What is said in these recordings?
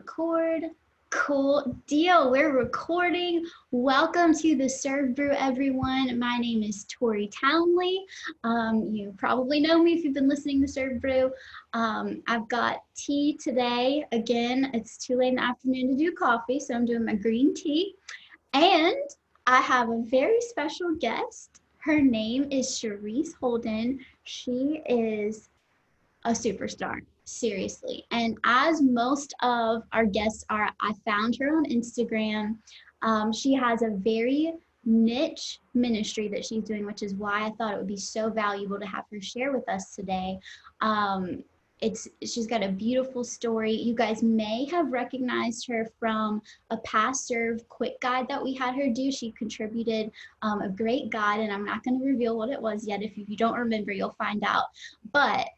record. Cool deal. We're recording. Welcome to the Serve Brew, everyone. My name is Tori Townley. You probably know me if you've been listening to Serve Brew. I've got tea today. Again, it's too late in the afternoon to do coffee, so I'm doing my green tea. And I have a very special guest. Her name is Sherise Holden. She is a superstar, seriously. And as most of our guests are, I found her on Instagram. She has a very niche ministry that she's doing, which is why I thought it would be so valuable to have her share with us today. She's got a beautiful story. You guys may have recognized her from a past Serve quick guide that we had her do. She contributed a great guide, and I'm not going to reveal what it was yet. If you don't remember, you'll find out. But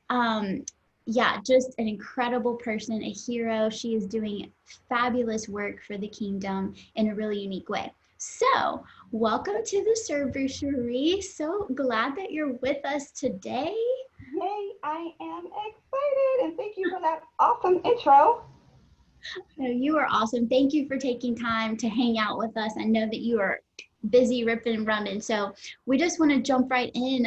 yeah, just an incredible person, a hero. She is doing fabulous work for the kingdom in a really unique way. So welcome to the Serve Brew, Sherise. So glad that you're with us today. Yay, I am excited, and thank you for that awesome intro. You are awesome. Thank you for taking time to hang out with us. I know that you are busy ripping and running, so we just want to jump right in.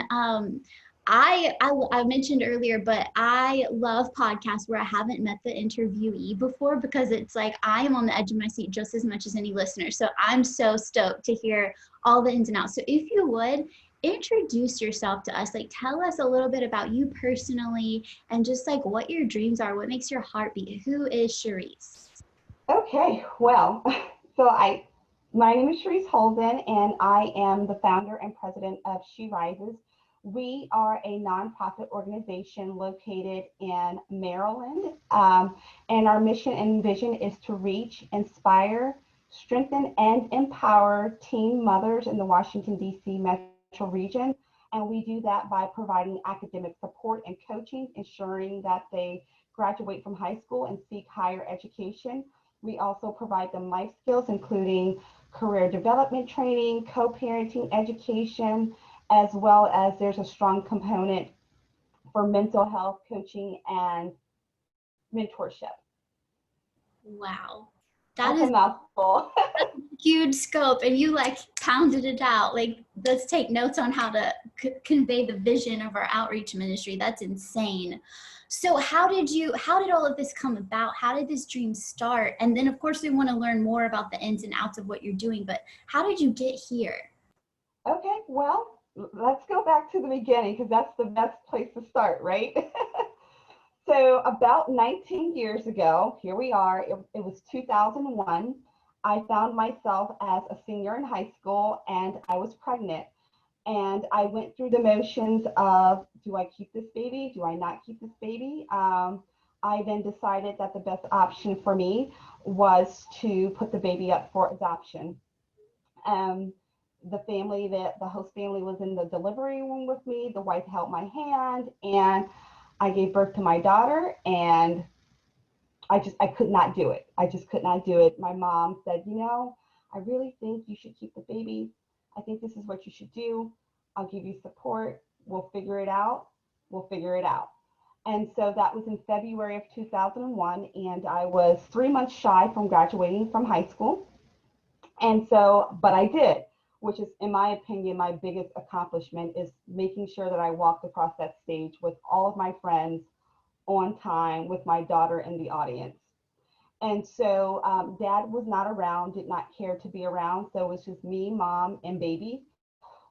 I mentioned earlier, but I love podcasts where I haven't met the interviewee before, because it's like I am on the edge of my seat just as much as any listener. So I'm so stoked to hear all the ins and outs. So if you would, introduce yourself to us. Like, tell us a little bit about you personally and just like what your dreams are, what makes your heart beat. Who is Sherise? Okay, well, my name is Sherise Holden, and I am the founder and president of Sherises. We are a nonprofit organization located in Maryland, and our mission and vision is to reach, inspire, strengthen, and empower teen mothers in the Washington, D.C. metro region. And we do that by providing academic support and coaching, ensuring that they graduate from high school and seek higher education. We also provide them life skills, including career development training, co-parenting education, as well as there's a strong component for mental health coaching and mentorship. Wow. That's a mouthful. Huge scope, and you like pounded it out. Like, let's take notes on how to convey the vision of our outreach ministry. That's insane. So how did all of this come about? How did this dream start? And then of course we want to learn more about the ins and outs of what you're doing, but how did you get here? Okay, well, let's go back to the beginning, because that's the best place to start, right? So about 19 years ago, here we are, it was 2001. I found myself as a senior in high school, and I was pregnant. And I went through the motions of, do I keep this baby? Do I not keep this baby? I then decided that the best option for me was to put the baby up for adoption. The host family was in the delivery room with me. The wife held my hand, and I gave birth to my daughter, and I could not do it. I just could not do it. My mom said, I really think you should keep the baby. I think this is what you should do. I'll give you support. We'll figure it out. We'll figure it out. And so that was in February of 2001, and I was 3 months shy from graduating from high school. And so, but I did, which is, in my opinion, my biggest accomplishment, is making sure that I walked across that stage with all of my friends on time, with my daughter in the audience. And so dad was not around, did not care to be around. So it was just me, mom, and baby.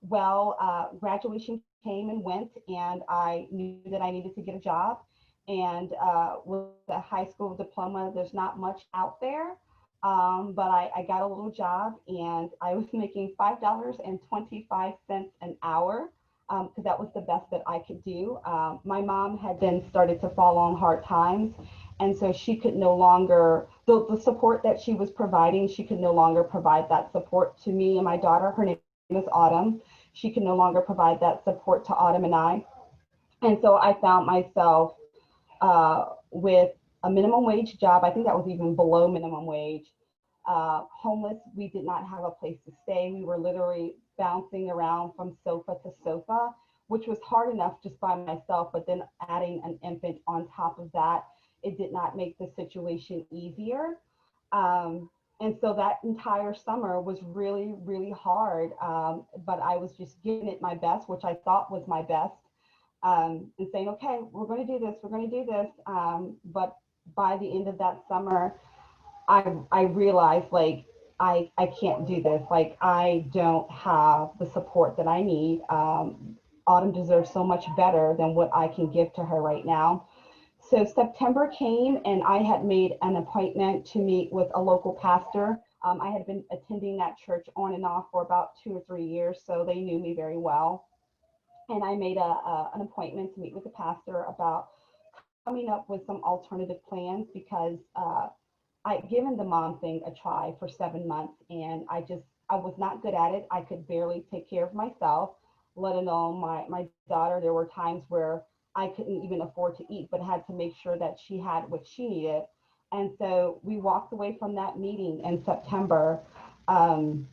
Well, graduation came and went, and I knew that I needed to get a job. And with a high school diploma, there's not much out there. But I got a little job, and I was making $5.25 an hour, because that was the best that I could do. My mom had then started to fall on hard times. And so she could no longer, the support that she was providing, she could no longer provide that support to me and my daughter. Her name is Autumn. She could no longer provide that support to Autumn and I. And so I found myself with a minimum wage job. I think that was even below minimum wage. Homeless. We did not have a place to stay. We were literally bouncing around from sofa to sofa, which was hard enough just by myself, but then adding an infant on top of that, It did not make the situation easier. And so that entire summer was really, really hard. But I was just giving it my best, which I thought was my best, and saying, okay, we're going to do this, we're going to do this. But by the end of that summer, I realized like I can't do this. Like I don't have the support that I need. Autumn deserves so much better than what I can give to her right now. So September came and I had made an appointment to meet with a local pastor. I had been attending that church on and off for about 2 or 3 years, so they knew me very well. And I made an appointment to meet with the pastor about coming up with some alternative plans because I'd given the mom thing a try for 7 months and I was not good at it. I could barely take care of myself, let alone my daughter. There were times where I couldn't even afford to eat, but had to make sure that she had what she needed. And so we walked away from that meeting in September, um,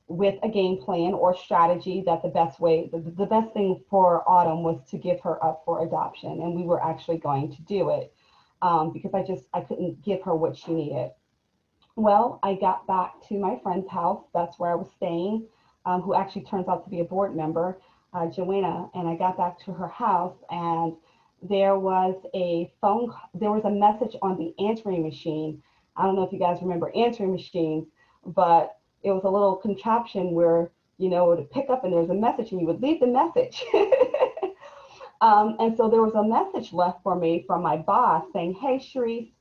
with a game plan or strategy that the best thing for Autumn was to give her up for adoption. And we were actually going to do it, because I couldn't give her what she needed. Well, I got back to my friend's house. That's where I was staying, who actually turns out to be a board member, Joanna. And I got back to her house, and there was a message on the answering machine. I don't know if you guys remember answering machines, but it was a little contraption where, it would pick up and there was a message and you would leave the message. And so there was a message left for me from my boss saying, hey, Sherise,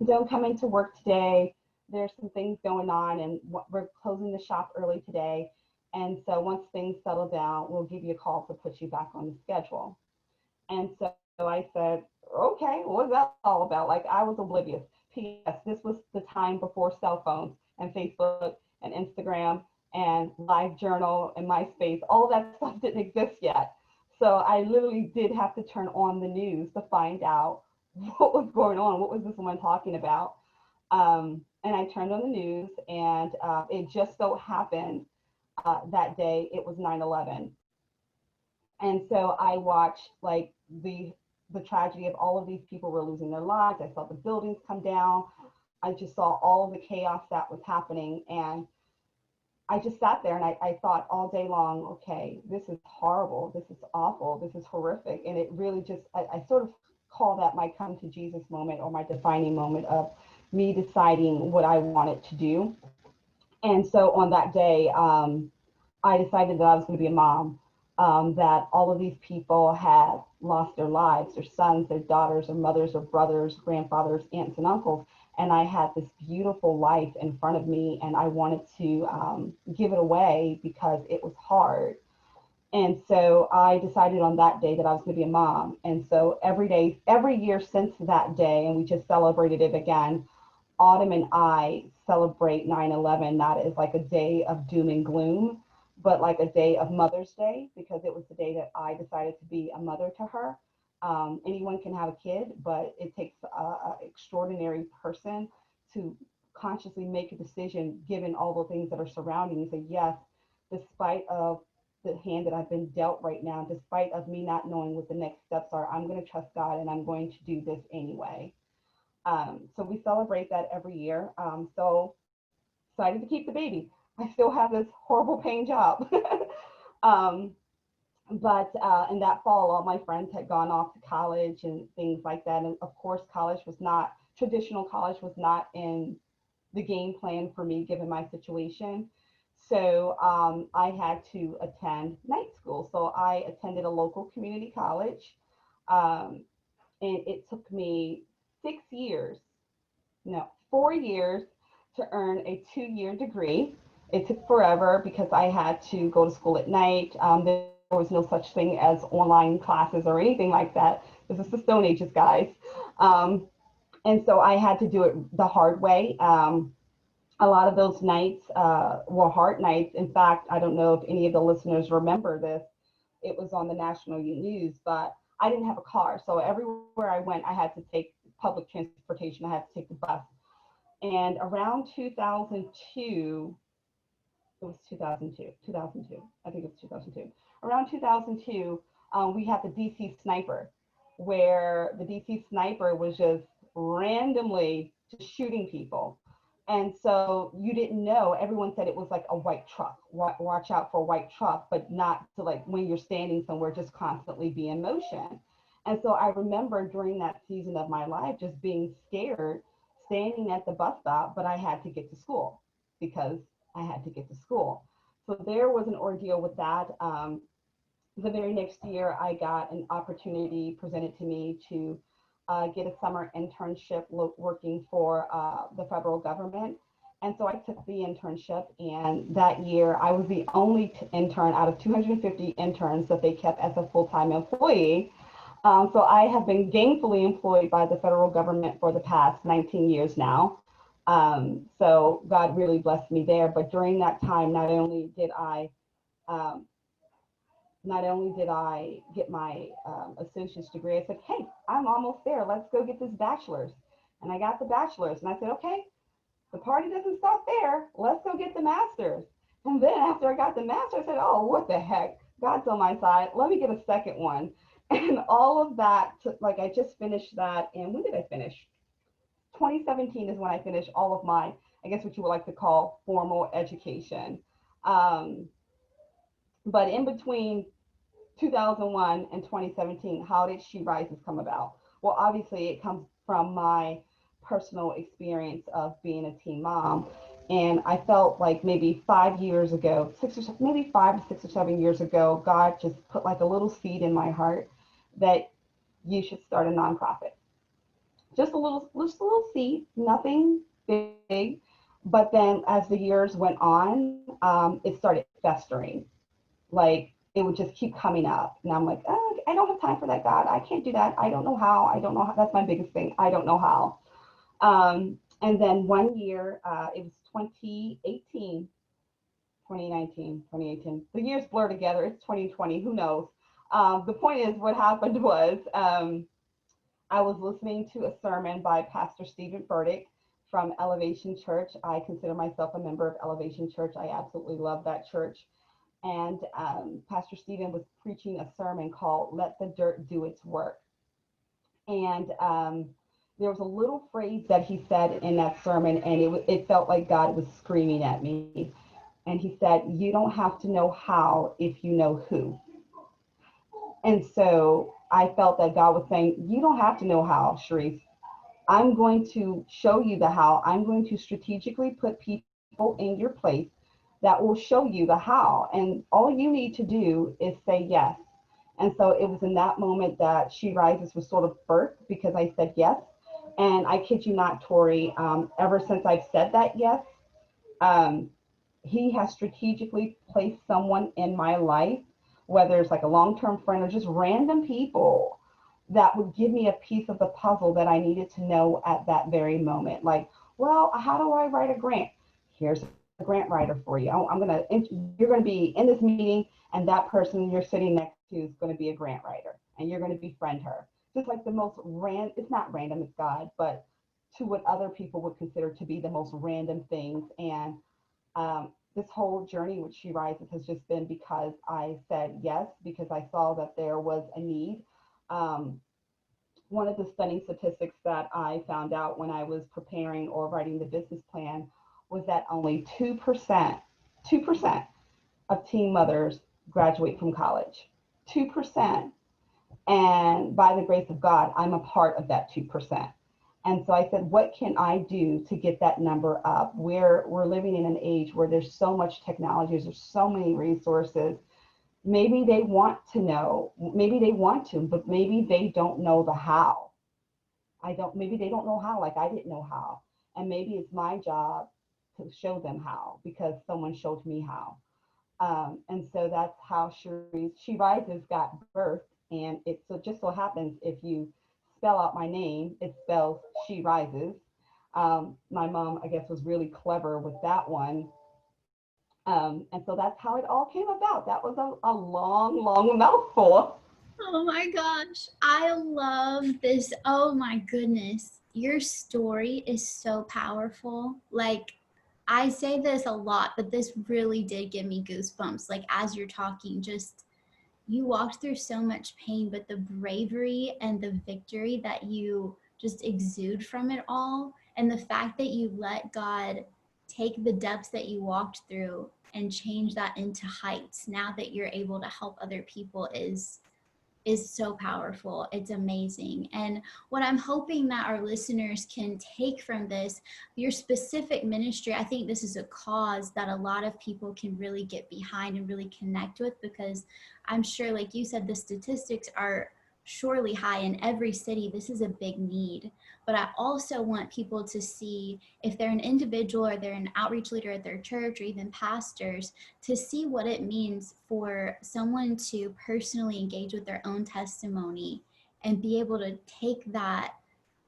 don't come into work today. There's some things going on and we're closing the shop early today. And so once things settle down, we'll give you a call to put you back on the schedule. And so I said, okay, what's that all about? Like I was oblivious. P.S. This was the time before cell phones and Facebook and Instagram and Live Journal and MySpace. All that stuff didn't exist yet. So I literally did have to turn on the news to find out what was going on. What was this woman talking about? And I turned on the news, and it just so happened that day it was 9/11. And so I watched like the tragedy of all of these people were losing their lives. I saw the buildings come down. I just saw all of the chaos that was happening. And I just sat there and I thought all day long, okay, this is horrible. This is awful. This is horrific. And it really just, I sort of call that my come to Jesus moment or my defining moment of me deciding what I wanted to do. And so on that day, I decided that I was going to be a mom, that all of these people had lost their lives, their sons, their daughters, their mothers, their brothers, grandfathers, aunts, and uncles. And I had this beautiful life in front of me, and I wanted to give it away because it was hard. And so I decided on that day that I was going to be a mom. And so every year since that day, and we just celebrated it again, Autumn and I celebrate 9/11 not as like a day of doom and gloom, but like a day of Mother's Day, because it was the day that I decided to be a mother to her. Anyone can have a kid, but it takes an extraordinary person to consciously make a decision, given all the things that are surrounding you. Say, yes, despite of the hand that I've been dealt right now, despite of me not knowing what the next steps are, I'm going to trust God and I'm going to do this anyway. So we celebrate that every year. So excited to keep the baby. I still have this horrible paying job. um, but in that fall, all my friends had gone off to college and things like that. And of course, traditional college was not in the game plan for me, given my situation. So I had to attend night school. So I attended a local community college. Um, and it took me 6 years, no, 4 years to earn a 2-year degree. It took forever because I had to go to school at night. There was no such thing as online classes or anything like that. This is the Stone Ages, guys. Um, and so I had to do it the hard way. A lot of those nights were hard nights. In fact, I don't know if any of the listeners remember this. It was on the national news, but I didn't have a car. So everywhere I went, I had to take public transportation. I had to take the bus. And around 2002, it was 2002, I think it was 2002. Around 2002, we had the DC sniper. where the DC sniper was just randomly just shooting people. And so you didn't know, everyone said it was like a white truck, watch out for a white truck, but not to like when you're standing somewhere, just constantly be in motion. And so I remember during that season of my life, just being scared, standing at the bus stop, but I had to get to school because I had to get to school. So there was an ordeal with that. The very next year, I got an opportunity presented to me to get a summer internship working for the federal government. And so I took the internship, and that year I was the only intern out of 250 interns that they kept as a full-time employee. So I have been gainfully employed by the federal government for the past 19 years now. So God really blessed me there. But during that time, um, not only did I get my associate's degree, I said, hey, I'm almost there. Let's go get this bachelor's. And I got the bachelor's. And I said, okay, the party doesn't stop there. Let's go get the master's. And then after I got the master's, I said, oh, what the heck? God's on my side. Let me get a second one. And all of that, like I just finished that. And when did I finish? 2017 is when I finished all of my, I guess what you would like to call formal education. Um, but in between 2001 and 2017, how did She Rises come about? Well, obviously it comes from my personal experience of being a teen mom. And I felt like maybe 5 years ago, maybe 5 to 6 or 7 years ago, God just put like a little seed in my heart that you should start a nonprofit. Just a little seed, nothing big. But then as the years went on, it started festering. Like it would just keep coming up. And I'm like, oh, I don't have time for that, God. I can't do that. I don't know how. I don't know how. That's my biggest thing. I don't know how. And then one year, it was 2018, 2019, 2018. The years blur together. It's 2020. Who knows? The point is, what happened was I was listening to a sermon by Pastor Stephen Furtick from Elevation Church. I consider myself a member of Elevation Church. I absolutely love that church. And Pastor Stephen was preaching a sermon called Let the Dirt Do Its Work. And there was a little phrase that he said in that sermon, and it felt like God was screaming at me. And he said, you don't have to know how if you know who. And so I felt that God was saying, you don't have to know how, Sherise. I'm going to show you the how. I'm going to strategically put people in your place that will show you the how. And all you need to do is say yes. And so it was in that moment that She Rises was sort of birthed, because I said yes. And I kid you not, Tori, ever since I've said that yes, he has strategically placed someone in my life, whether it's like a long-term friend or just random people, that would give me a piece of the puzzle that I needed to know at that very moment. Like, well, how do I write a grant? Here's a grant writer for you. You're going to be in this meeting, and that person you're sitting next to is going to be a grant writer, and you're going to befriend her. Just like the most it's not random, it's God, but to what other people would consider to be the most random things. And this whole journey with She Rises has just been because I said yes, because I saw that there was a need. One of the stunning statistics that I found out when I was preparing or writing the business plan was that only 2% of teen mothers graduate from college. 2%. And by the grace of God, I'm a part of that 2%. And so I said, what can I do to get that number up? We're living in an age where there's so much technology, there's so many resources. Maybe they want to know, maybe they want to, but maybe they don't know the how. Maybe they don't know how, like I didn't know how. And maybe it's my job to show them how, because someone showed me how. And so that's how She Rises got birthed. And it just so happens, if you spell out my name, it spells She Rises. My mom, I guess, was really clever with that one. And so that's how it all came about. That was a long, long mouthful. Oh my gosh, I love this. Oh my goodness, your story is so powerful. Like, I say this a lot, but this really did give me goosebumps. Like, as you're talking, just you walked through so much pain, but the bravery and the victory that you just exude from it all, and the fact that you let God take the depths that you walked through and change that into heights now that you're able to help other people is so powerful. It's amazing. And what I'm hoping that our listeners can take from this, your specific ministry, I think this is a cause that a lot of people can really get behind and really connect with, because I'm sure, like you said, the statistics are surely high in every city. This is a big need. But I also want people to see, if they're an individual or they're an outreach leader at their church or even pastors, to see what it means for someone to personally engage with their own testimony and be able to take that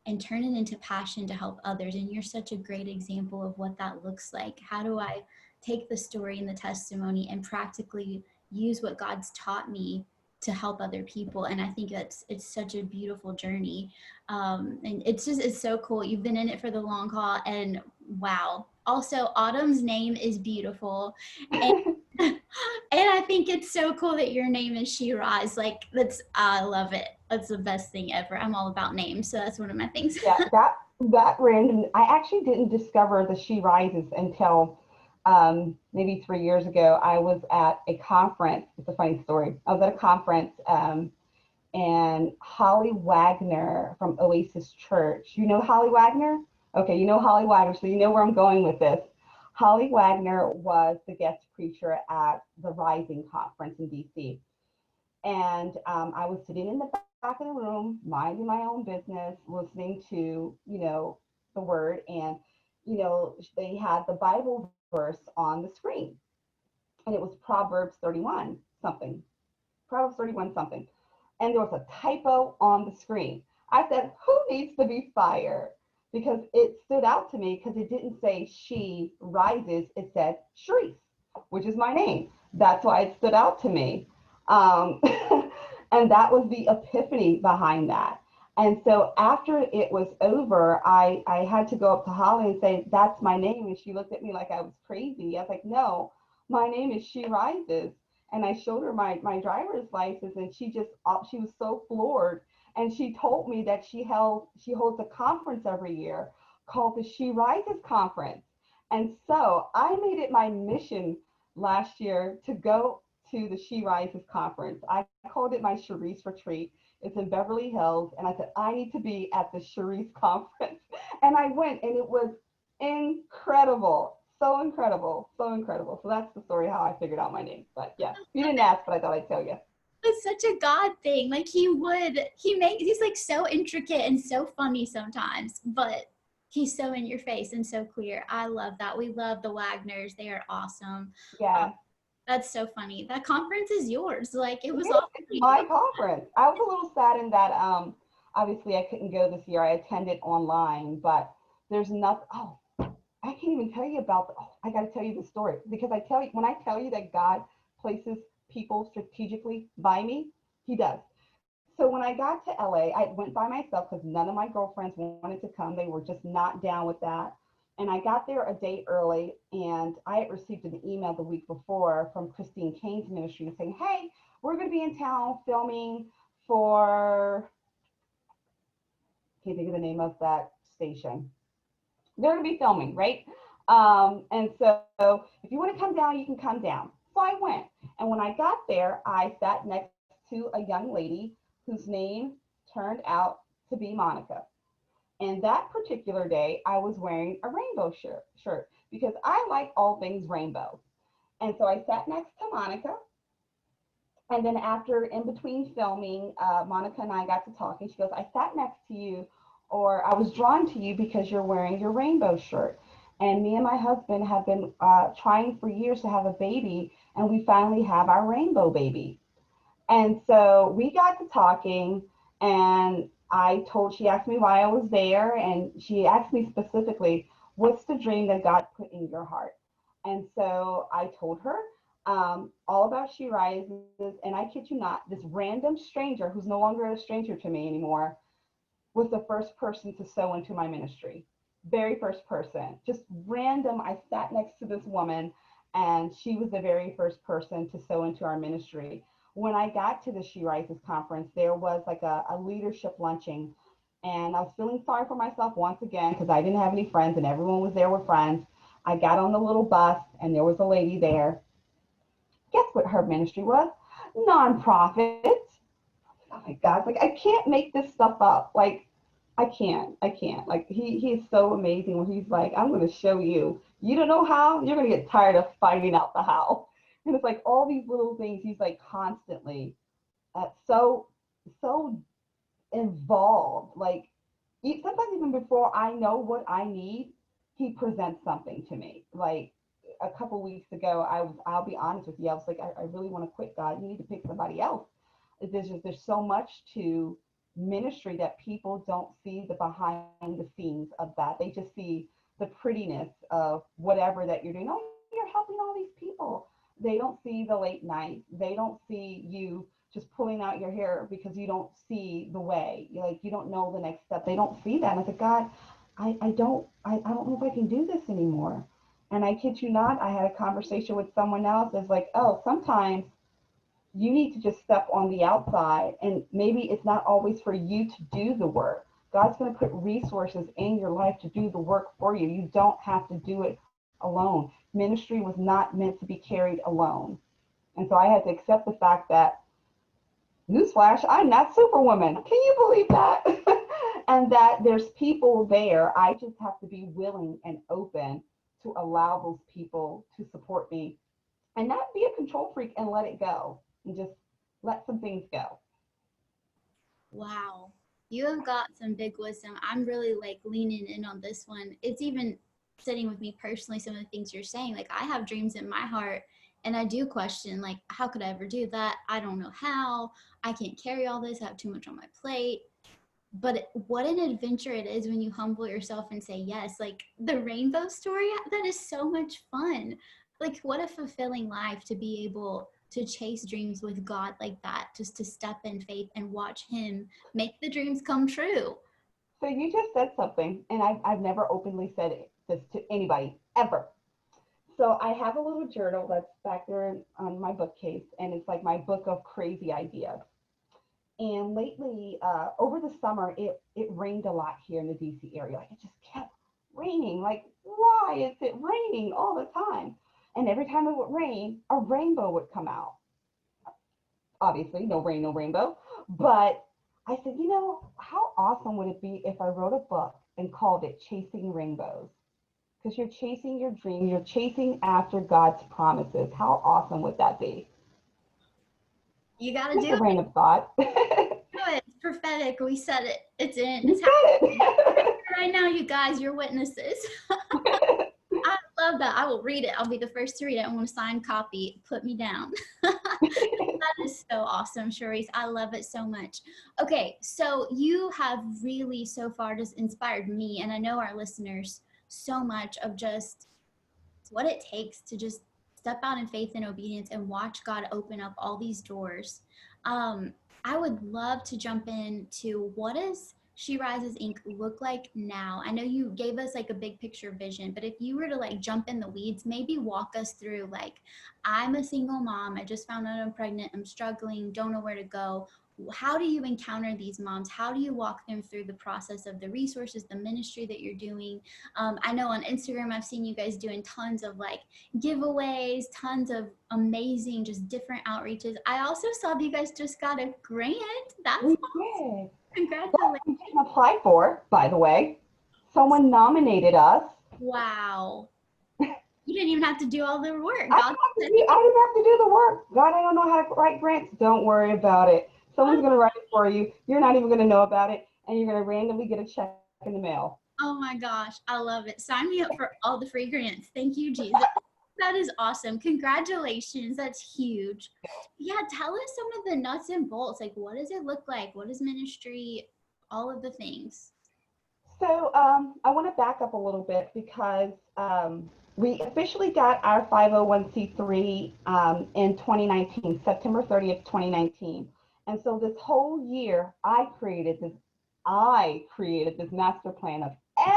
and turn it into passion to help others. And you're such a great example of what that looks like. How do I take the story and the testimony and practically use what God's taught me to help other people? And I think it's such a beautiful journey. And it's so cool. You've been in it for the long haul, and wow. Also, Autumn's name is beautiful. And and I think it's so cool that your name is Sherise. Like, I love it. That's the best thing ever. I'm all about names, so that's one of my things. Yeah, that random. I actually didn't discover the She Rises until maybe 3 years ago. I was at a conference. It's a funny story. I was at a conference, and Holly Wagner from Oasis Church. You know Holly Wagner? Okay, you know Holly Wagner, so you know where I'm going with this. Holly Wagner was the guest preacher at the Rising Conference in DC. And I was sitting in the back of the room, minding my own business, listening to, the word. And, they had the Bible verse on the screen. And it was Proverbs 31 something. Proverbs 31 something. And there was a typo on the screen. I said, who needs to be fired? Because it stood out to me, because it didn't say she rises, it said Sherise, which is my name. That's why it stood out to me. Um, and that was the epiphany behind that. And so after it was over, I had to go up to Holly and say, that's my name. And she looked at me like I was crazy. I was like, no, my name is She Rises. And I showed her my driver's license, and she was so floored. And she told me that she holds a conference every year called the She Rises Conference. And so I made it my mission last year to go to the She Rises Conference. I called it my Sherise Retreat. It's in Beverly Hills. And I said, I need to be at the Sherise Conference. And I went, and it was incredible. So incredible. So incredible. So that's the story how I figured out my name. But yeah, you didn't ask, but I thought I'd tell you. It's such a God thing. Like, he's like so intricate and so funny sometimes, but he's so in your face and so clear. I love that. We love the Wagners. They are awesome. Yeah. That's so funny. That conference is yours. Like, it was all It's my conference. I was a little sad in that obviously I couldn't go this year. I attended online, but there's nothing. Oh, I can't even tell you about I got to tell you the story, because when I tell you that God places people strategically by me, he does. So when I got to LA, I went by myself because none of my girlfriends wanted to come. They were just not down with that. And I got there a day early, and I had received an email the week before from Christine Kane's ministry saying, hey, we're going to be in town filming for, can't think of the name of that station. They're going to be filming, right? And so if you want to come down, you can come down. So I went. And when I got there, I sat next to a young lady whose name turned out to be Monica. And that particular day, I was wearing a rainbow shirt because I like all things rainbow. And so I sat next to Monica. And then after, in between filming, Monica and I got to talking. She goes, I sat next to you, or I was drawn to you because you're wearing your rainbow shirt. And me and my husband have been trying for years to have a baby, and we finally have our rainbow baby. And so we got to talking, and she asked me why I was there, and she asked me specifically, what's the dream that God put in your heart? And so I told her all about She Rises, and I kid you not, this random stranger, who's no longer a stranger to me anymore, was the first person to sow into my ministry. Very first person, just random. I sat next to this woman, and she was the very first person to sow into our ministry. when I got to the Sherises conference, there was like a leadership luncheon, and I was feeling sorry for myself once again because I didn't have any friends and everyone was there with friends. I got on the little bus and there was a lady there. Guess what her ministry was? Nonprofit. Oh my God, like I can't make this stuff up. Like I can't. Like he's so amazing when he's like, I'm gonna show you. You don't know how, you're gonna get tired of finding out the how. And it's like all these little things he's like constantly so involved. Like sometimes even before I know what I need, he presents something to me. Like a couple weeks ago, I'll be honest with you, I was like, I really want to quit, God. You need to pick somebody else. There's so much to ministry that people don't see the behind the scenes of that. They just see the prettiness of whatever that you're doing. Oh, you're helping all these people. They don't see the late nights. They don't see you just pulling out your hair because you don't see the way. Like you don't know the next step. They don't see that. And I said, God, I don't know if I can do this anymore. And I kid you not, I had a conversation with someone else. It's like, oh, sometimes you need to just step on the outside, and maybe it's not always for you to do the work. God's going to put resources in your life to do the work for you. You don't have to do it alone. Ministry was not meant to be carried alone. And so I had to accept the fact that, newsflash, I'm not Superwoman. Can you believe that? And that there's people there. I just have to be willing and open to allow those people to support me and not be a control freak and let it go and just let some things go. Wow. You have got some big wisdom. I'm really like leaning in on this one. It's even sitting with me personally, some of the things you're saying. Like I have dreams in my heart and I do question, like, how could I ever do that? I don't know how. I can't carry all this. I have too much on my plate. But what an adventure it is when you humble yourself and say yes. Like the rainbow story, that is so much fun. Like what a fulfilling life to be able to chase dreams with God like that, just to step in faith and watch him make the dreams come true. So you just said something, and I've never openly said this to anybody ever. So I have a little journal that's back there on my bookcase, and it's like my book of crazy ideas. And lately, over the summer, it rained a lot here in the DC area. Like it just kept raining. Like, why is it raining all the time? And every time it would rain, a rainbow would come out. Obviously, no rain, no rainbow. But I said, how awesome would it be if I wrote a book and called it Chasing Rainbows? Because you're chasing your dream, you're chasing after God's promises. How awesome would that be? You got to Just do a rain it. of thought. It's prophetic. We said it. It's in. You It's said happening it. right now, you guys. You're witnesses. I love that. I will read it. I'll be the first to read it. I want a signed copy. Put me down. That is so awesome, Sherise. I love it so much. Okay, so you have really so far just inspired me, and I know our listeners, so much of just what it takes to just step out in faith and obedience and watch God open up all these doors. Um, I would love to jump into what does She Rises Inc. look like now? I know you gave us like a big picture vision, but if you were to like jump in the weeds, maybe walk us through like, I'm a single mom. I just found out I'm pregnant. I'm struggling. Don't know where to go. How do you encounter these moms? How do you walk them through the process of the resources, the ministry that you're doing? I know on Instagram, I've seen you guys doing tons of like giveaways, tons of amazing, just different outreaches. I also saw that you guys just got a grant. That's We awesome. did. Congratulations. We didn't apply for, by the way. Someone nominated us. Wow. You didn't even have to do all the work. I God didn't said, have to do the work. God, I don't know how to write grants. Don't worry about it. Someone's going to write it for you. You're not even going to know about it. And you're going to randomly get a check in the mail. oh my gosh, I love it. Sign me up for all the free grants. Thank you, Jesus. That is awesome. Congratulations. That's huge. Yeah, tell us some of the nuts and bolts. Like, what does it look like? What is ministry? All of the things. So I want to back up a little bit because we officially got our 501c3 in 2019, September 30th, 2019. And so this whole year, I created this master plan of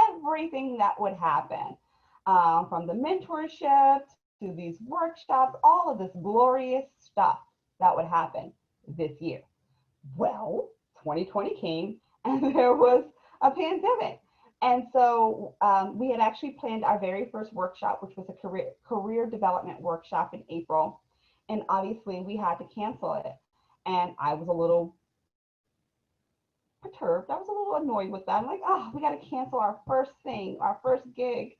everything that would happen, from the mentorship to these workshops, all of this glorious stuff. that would happen this year. Well, 2020 came and there was a pandemic. And so we had actually planned our very first workshop, which was a career development workshop in April. And obviously we had to cancel it. And I was a little perturbed. I was a little annoyed with that. I'm like, oh, we got to cancel our first thing, our first gig.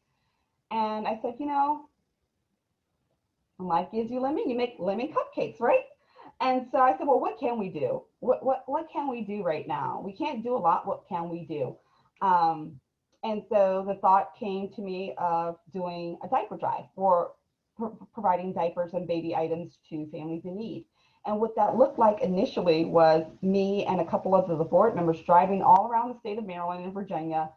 And I said, life gives you lemon, you make lemon cupcakes, right? And so I said, well, what can we do? What can we do right now? We can't do a lot. What can we do? And so the thought came to me of doing a diaper drive for providing diapers and baby items to families in need. And what that looked like initially was me and a couple of the board members driving all around the state of Maryland and Virginia,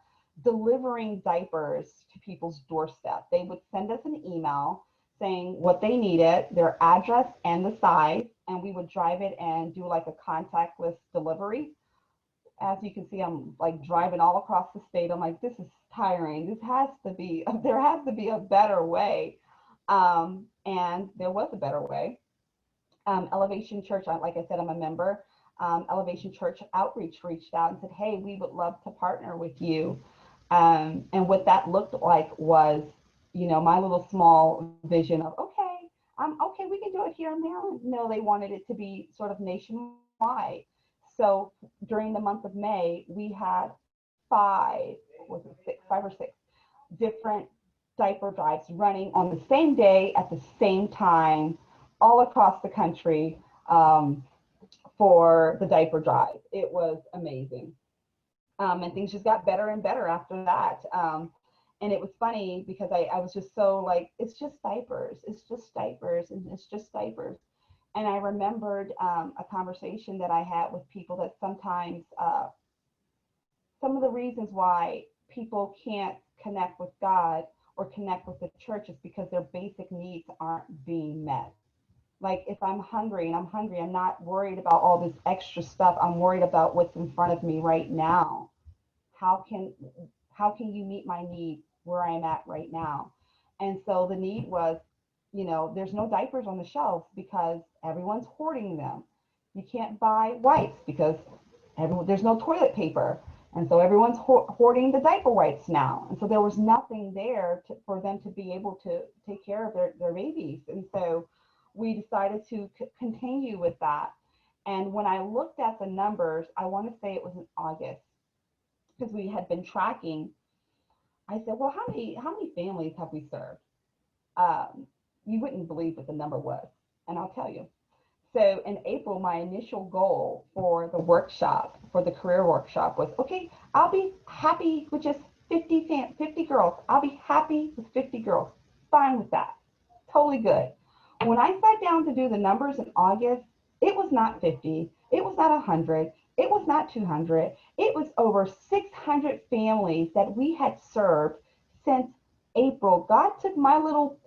delivering diapers to people's doorstep. They would send us an email saying what they needed, their address and the size, and we would drive it and do like a contactless delivery. As you can see, I'm like driving all across the state. I'm like, this is tiring. There has to be a better way. And there was a better way. Elevation Church, like I said, I'm a member. Elevation Church Outreach reached out and said, hey, we would love to partner with you. And what that looked like was, my little small vision of, okay, we can do it here in Maryland. No, they wanted it to be sort of nationwide. So during the month of May, we had five or six different diaper drives running on the same day at the same time, all across the country, for the diaper drive. It was amazing. And things just got better and better after that. And it was funny because I was just so like, it's just diapers, and it's just diapers. And I remembered a conversation that I had with people that sometimes some of the reasons why people can't connect with God or connect with the church is because their basic needs aren't being met. Like if I'm hungry, I'm not worried about all this extra stuff. I'm worried about what's in front of me right now. How can you meet my need where I'm at right now? And so the need was, there's no diapers on the shelves because everyone's hoarding them. You can't buy wipes because there's no toilet paper. And so everyone's hoarding the diaper wipes now. And so there was nothing there for them to be able to take care of their babies. And so we decided to continue with that. And when I looked at the numbers, I want to say it was in August, because we had been tracking. I said, well, how many families have we served? You wouldn't believe what the number was. And I'll tell you. So in April, my initial goal for the workshop, for the career workshop was, okay, I'll be happy with just 50 girls. I'll be happy with 50 girls. Fine with that. Totally good. When I sat down to do the numbers in August, it was not 50. It was not 100. It was not 200. It was over 600 families that we had served since April. God took my little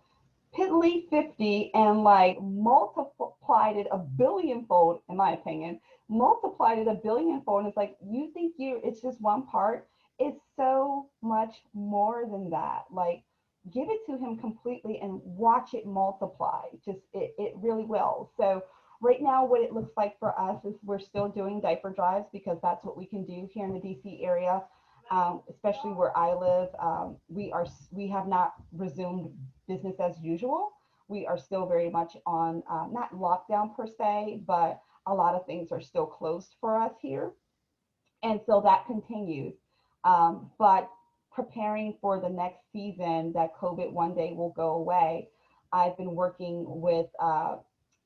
piddly 50 and like multiplied it a billionfold, in my opinion, multiplied it a billionfold. And it's like, you think it's just one part? It's so much more than that. Like, give it to him completely and watch it multiply. Just it really will. So right now, what it looks like for us is we're still doing diaper drives because that's what we can do here in the DC area, especially where I live. We have not resumed business as usual. We are still very much on, not lockdown per se, but a lot of things are still closed for us here. And so that continues. But preparing for the next season that COVID one day will go away, I've been working with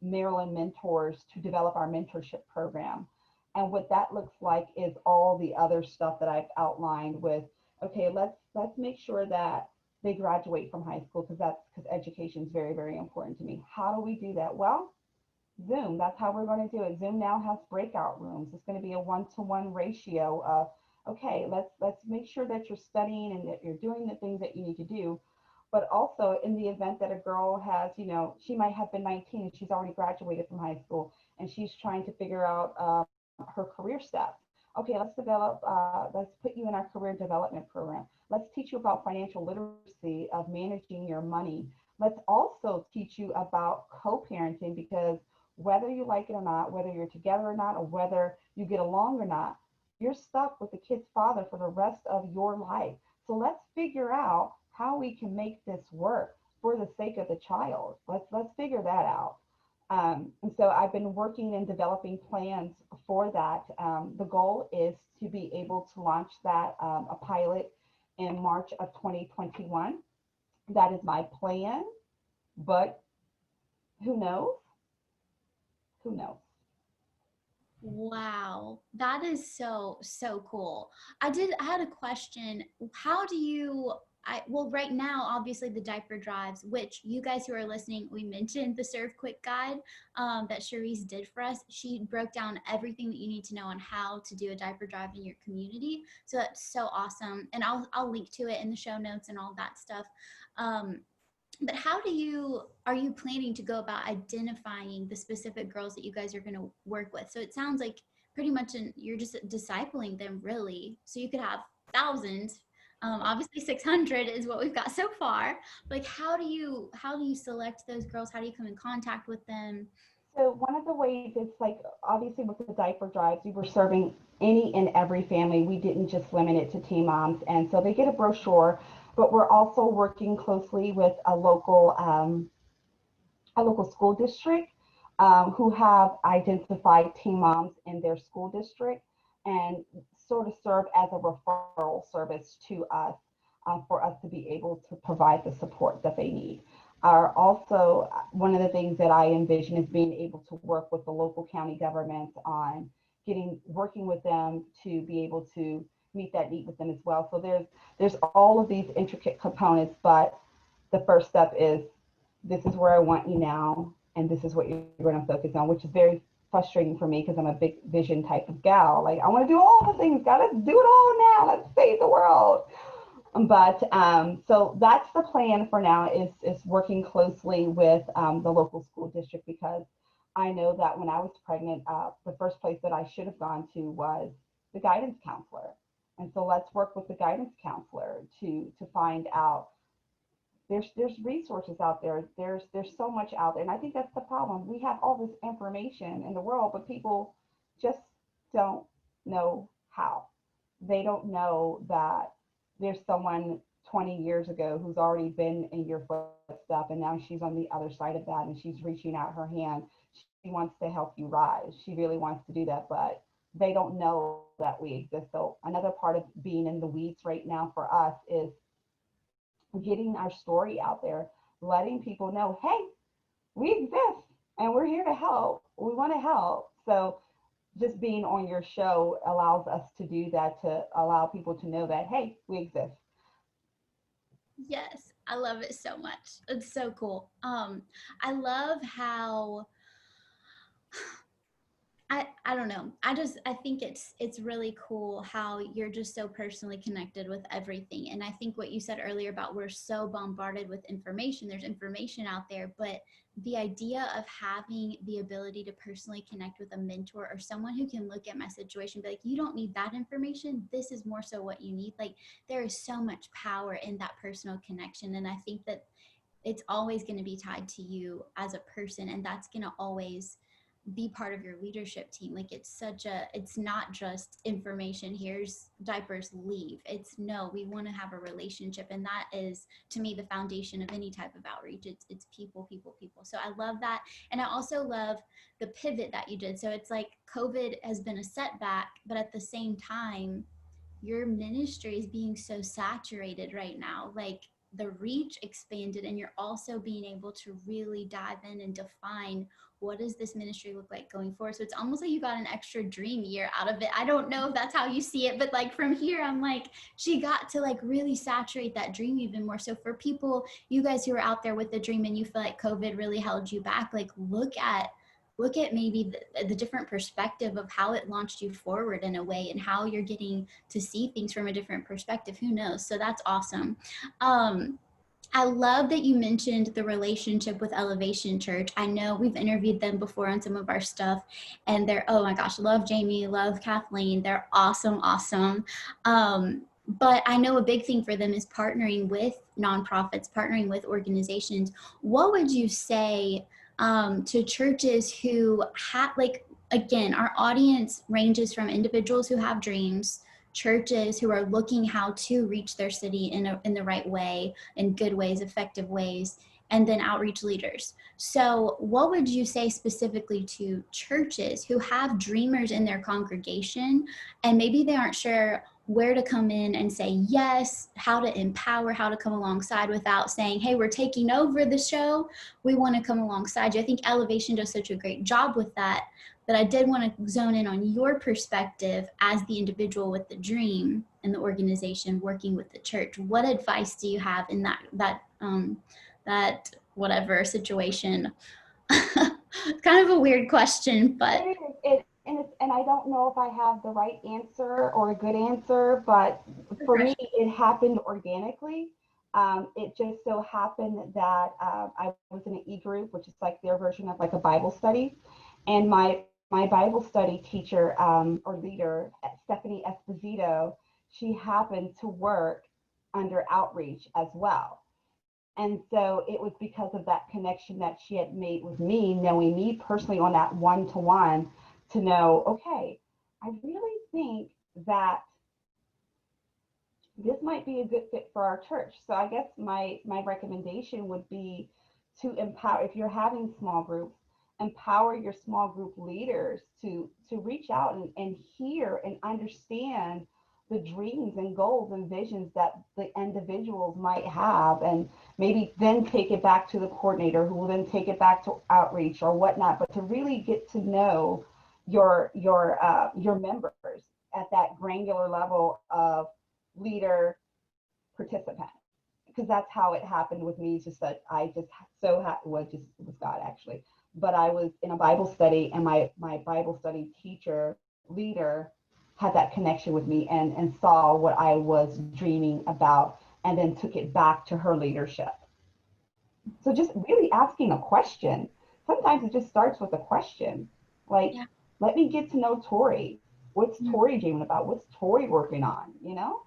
Maryland mentors to develop our mentorship program. And what that looks like is all the other stuff that I've outlined with, okay, let's make sure that they graduate from high school because education is very, very important to me. How do we do that? Well, Zoom, that's how we're going to do it. Zoom now has breakout rooms. It's going to be a 1-to-1 ratio of, okay, let's make sure that you're studying and that you're doing the things that you need to do. But also in the event that a girl has, she might have been 19 and she's already graduated from high school and she's trying to figure out her career steps. Okay, let's put you in our career development program. Let's teach you about financial literacy of managing your money. Let's also teach you about co-parenting, because whether you like it or not, whether you're together or not, or whether you get along or not, you're stuck with the kid's father for the rest of your life. So let's figure out how we can make this work for the sake of the child. Let's figure that out. And so I've been working and developing plans for that. The goal is to be able to launch that, a pilot in March of 2021. That is my plan, but who knows? Who knows? Wow, that is so cool. I had a question. How do you well, right now, obviously the diaper drives, which you guys who are listening, we mentioned the Serve Quick guide that Sherise did for us. She broke down everything that you need to know on how to do a diaper drive in your community. So that's so awesome. And I'll link to it in the show notes and all that stuff. But are you planning to go about identifying the specific girls that you guys are going to work with? So it sounds like pretty much you're just discipling them, really. So you could have thousands. Obviously 600 is what we've got so far. Like, how do you select those girls? How do you come in contact with them? So one of the ways is, like, obviously with the diaper drives, we were serving any and every family. We didn't just limit it to teen moms. And so they get a brochure, but we're also working closely with a local school district, who have identified teen moms in their school district and sort of serve as a referral service to us, for us to be able to provide the support that they need. Are also one of the things that I envision is being able to work with the local county government on working with them to be able to meet that need with them as well. So there's all of these intricate components, but the first step is, this is where I want you now, and this is what you're going to focus on, which is very frustrating for me because I'm a big vision type of gal. Like, I want to do all the things, gotta do it all now. Let's save the world. But so that's the plan for now, is working closely with the local school district, because I know that when I was pregnant, the first place that I should have gone to was the guidance counselor. And so let's work with the guidance counselor to find out. There's resources out there. There's so much out there. And I think that's the problem. We have all this information in the world, but people just don't know how. They don't know that there's someone 20 years ago who's already been in your footstep, and now she's on the other side of that, and she's reaching out her hand. She wants to help you rise. She really wants to do that, but they don't know that we exist. So another part of being in the weeds right now for us is getting our story out there, letting people know, hey, we exist and we're here to help. We want to help. So just being on your show allows us to do that, to allow people to know that, hey, we exist. Yes, I love it so much. It's so cool. I love how I don't know. I think it's really cool how you're just so personally connected with everything. And I think what you said earlier about we're so bombarded with information. There's information out there, but the idea of having the ability to personally connect with a mentor or someone who can look at my situation and be like, you don't need that information. This is more so what you need. Like, there is so much power in that personal connection. And I think that it's always going to be tied to you as a person, and that's going to always be part of your leadership team. Like, it's not just information, here's diapers, leave. It's no, we want to have a relationship, and that is, to me, the foundation of any type of outreach. It's people. So I love that. And I also love the pivot that you did. So it's like COVID has been a setback, but at the same time, your ministry is being so saturated right now. Like, the reach expanded, and you're also being able to really dive in and define, what does this ministry look like going forward? So it's almost like you got an extra dream year out of it. I don't know if that's how you see it, but like, from here, I'm like, she got to like really saturate that dream even more. So for people, you guys who are out there with the dream and you feel like COVID really held you back, like, look at maybe the different perspective of how it launched you forward in a way, and how you're getting to see things from a different perspective. Who knows? So that's awesome. I love that you mentioned the relationship with Elevation Church. I know we've interviewed them before on some of our stuff, and they're, oh my gosh, love Jamie, love Kathleen. They're awesome. But I know a big thing for them is partnering with nonprofits, partnering with organizations. What would you say to churches who have, like, again, our audience ranges from individuals who have dreams, churches who are looking how to reach their city in the right way, in good ways, effective ways, and then outreach leaders. So what would you say specifically to churches who have dreamers in their congregation and maybe they aren't sure where to come in and say yes, how to empower, how to come alongside without saying, hey, we're taking over the show, we want to come alongside you? I think Elevation does such a great job with that, but I did want to zone in on your perspective as the individual with the dream and the organization working with the church. What advice do you have in that whatever situation? Kind of a weird question, but and I don't know if I have the right answer or a good answer, but for me, it happened organically. It just so happened that I was in an e-group, which is like their version of like a Bible study, and my Bible study teacher or leader, Stephanie Esposito, she happened to work under outreach as well. And so it was because of that connection that she had made with me, knowing me personally on that one-to-one, to know, okay, I really think that this might be a good fit for our church. So I guess my recommendation would be to empower, if you're having small groups, empower your small group leaders to reach out and hear and understand the dreams and goals and visions that the individuals might have, and maybe then take it back to the coordinator, who will then take it back to outreach or whatnot, but to really get to know your members at that granular level of leader participant, because that's how it happened with me. It's just that I just it was God actually, but I was in a Bible study, and my Bible study teacher leader had that connection with me and saw what I was dreaming about, and then took it back to her leadership. So just really asking a question. Sometimes it just starts with a question, like, yeah, let me get to know Tori. What's Tori dreaming about? What's Tori working on? You know?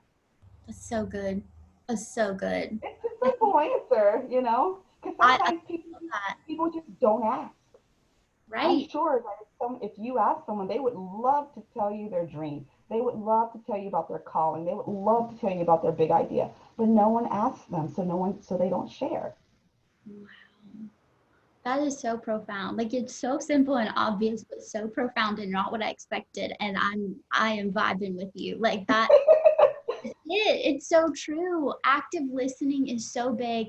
That's so good. That's so good. It's a simple answer, you know? Because sometimes people just don't ask. Right. I'm sure that if you ask someone, they would love to tell you their dream. They would love to tell you about their calling. They would love to tell you about their big idea, but no one asks them, so they don't share. Wow. That is so profound. Like, it's so simple and obvious, but so profound and not what I expected. And I am vibing with you. Like, that is it. It's so true. Active listening is so big.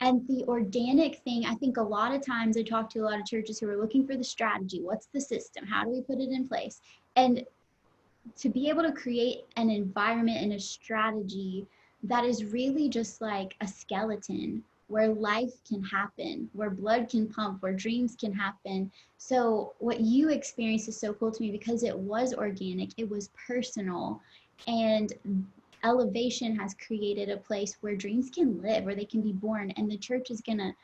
And the organic thing, I think a lot of times I talk to a lot of churches who are looking for the strategy. What's the system? How do we put it in place? And to be able to create an environment and a strategy that is really just like a skeleton where life can happen, where blood can pump, where dreams can happen. So what you experienced is so cool to me because it was organic, it was personal, and Elevation has created a place where dreams can live, where they can be born, and the church is gonna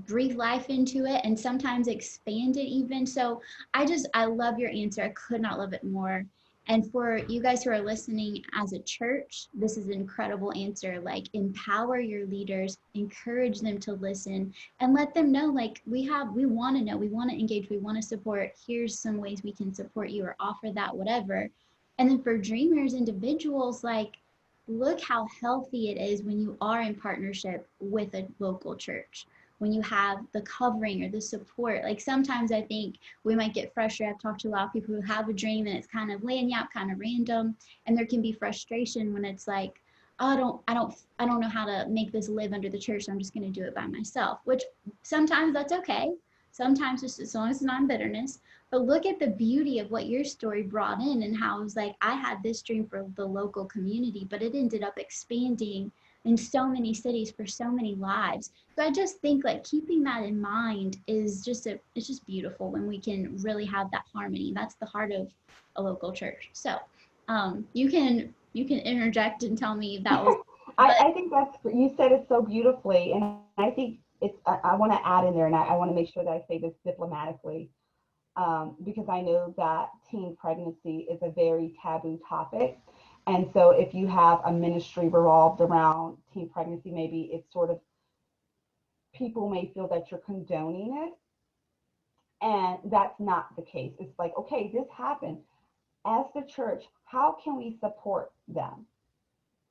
breathe life into it and sometimes expand it even. So I love your answer. I could not love it more. And for you guys who are listening as a church, this is an incredible answer. Like, empower your leaders, encourage them to listen, and let them know, like, we want to know, we want to engage, we want to support. Here's some ways we can support you or offer that, whatever. And then for dreamers, individuals, like, look how healthy it is when you are in partnership with a local church, when you have the covering or the support. Like, sometimes I think we might get frustrated. I've talked to a lot of people who have a dream and it's kind of laying out, kind of random, and there can be frustration when it's like, oh, I don't know how to make this live under the church, so I'm just going to do it by myself, which sometimes that's okay. Sometimes, just as long as it's not bitterness. But look at the beauty of what your story brought in, and how it was like, I had this dream for the local community, but it ended up expanding in so many cities for so many lives. So I just think, like, keeping that in mind is it's just beautiful when we can really have that harmony. That's the heart of a local church. So you can interject and tell me if that was. I think you said it so beautifully, and I think I want to add in there, and I want to make sure that I say this diplomatically, because I know that teen pregnancy is a very taboo topic. And so if you have a ministry revolved around teen pregnancy, maybe it's sort of, people may feel that you're condoning it. And that's not the case. It's like, okay, this happened. As the church, how can we support them?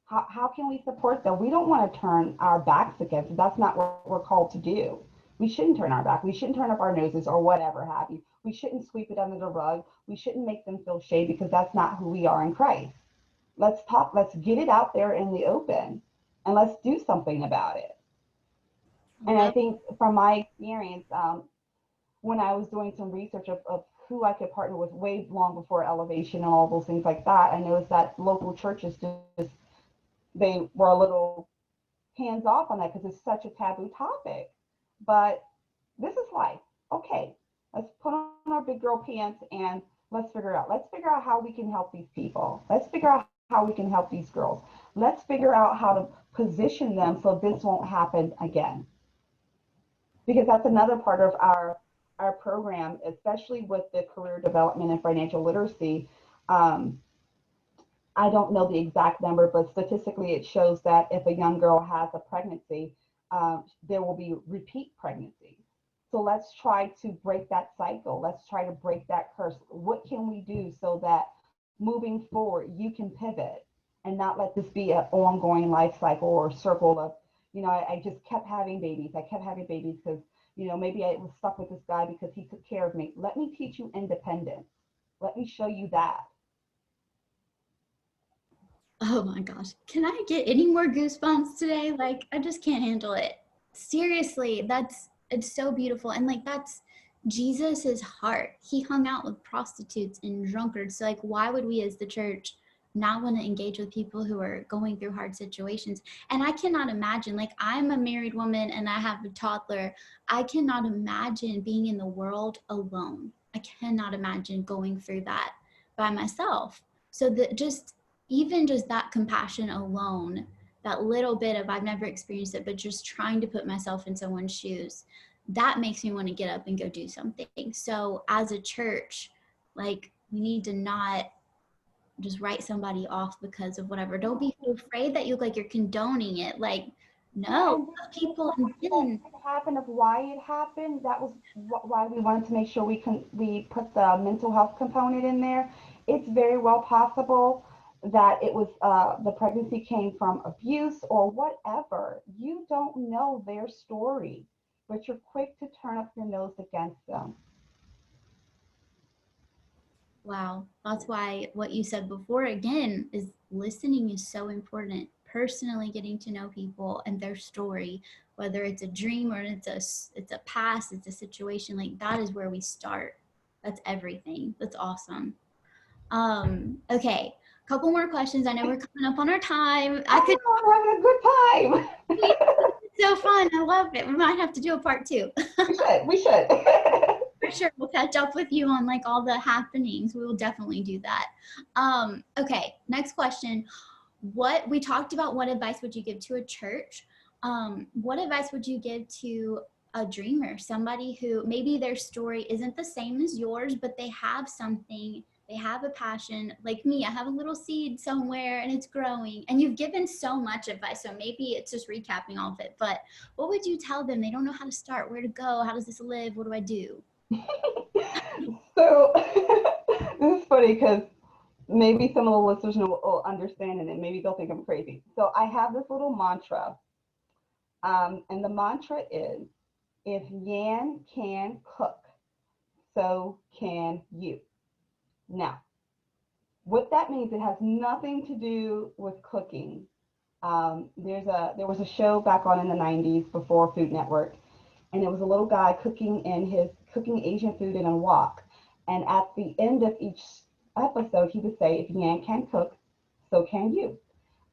How can we support them? We don't want to turn our backs against it. That's not what we're called to do. We shouldn't turn our back. We shouldn't turn up our noses or whatever have you. We shouldn't sweep it under the rug. We shouldn't make them feel shame, because that's not who we are in Christ. Let's talk. Let's get it out there in the open, and let's do something about it. And I Love. think from my experience, when I was doing some research of who I could partner with way long before Elevation and all those things like that, I noticed that local churches just, they were a little hands off on that because it's such a taboo topic. But this is life. Okay, let's put on our big girl pants and let's figure out. Let's figure out how we can help these people. Let's figure out how we can help these girls. Let's figure out how to position them so this won't happen again. Because that's another part of our program, especially with the career development and financial literacy. Um, I don't know the exact number, but statistically it shows that if a young girl has a pregnancy, there will be repeat pregnancies. So let's try to break that cycle. Let's try to break that curse. What can we do so that moving forward, you can pivot and not let this be an ongoing life cycle or circle of, I just kept having babies. I kept having babies because, maybe I was stuck with this guy because he took care of me. Let me teach you independence. Let me show you that. Oh my gosh. Can I get any more goosebumps today? Like, I just can't handle it. Seriously, it's so beautiful. And like, that's Jesus's heart. He hung out with prostitutes and drunkards. So, like, why would we as the church not want to engage with people who are going through hard situations? And I cannot imagine, like, I'm a married woman and I have a toddler. I cannot imagine being in the world alone. I cannot imagine going through that by myself. So that even just that compassion alone, that little bit of I've never experienced it, but just trying to put myself in someone's shoes, that makes me want to get up and go do something. So as a church, like, we need to not just write somebody off because of whatever. Don't be so afraid that you look like you're condoning it. Like, Yeah, no, and this is people, and that then happened of why it happened. That was why we wanted to make sure we put the mental health component in there. It's very well possible that it was the pregnancy came from abuse or whatever. You don't know their story, but you're quick to turn up your nose against them. wow, that's why what you said before again is listening is so important. Personally getting to know people and their story, whether it's a dream or it's a past, it's a situation, like that is where we start. That's everything. That's awesome. Okay, couple more questions. I know we're coming up on our time. I could I know I'm having a good time. It's so fun. I love it. We might have to do a part two. We should. We should. For sure. We'll catch up with you on like all the happenings. We will definitely do that. Okay, next question. What we talked about, what advice would you give to a church? What advice would you give to a dreamer, somebody who maybe their story isn't the same as yours, but they have something, they have a passion? Like me, I have a little seed somewhere and it's growing, and you've given so much advice, so maybe it's just recapping all of it, but what would you tell them? They don't know how to start, where to go, how does this live, what do I do? So this is funny because maybe some of the listeners will understand it and maybe they'll think I'm crazy. So I have this little mantra, and the mantra is, if Yan can cook, so can you. Now, what that means, it has nothing to do with cooking. There was a show back on in the 90s before Food Network, and it was a little guy cooking Asian food in a wok. And at the end of each episode, he would say, if Yan can cook, so can you.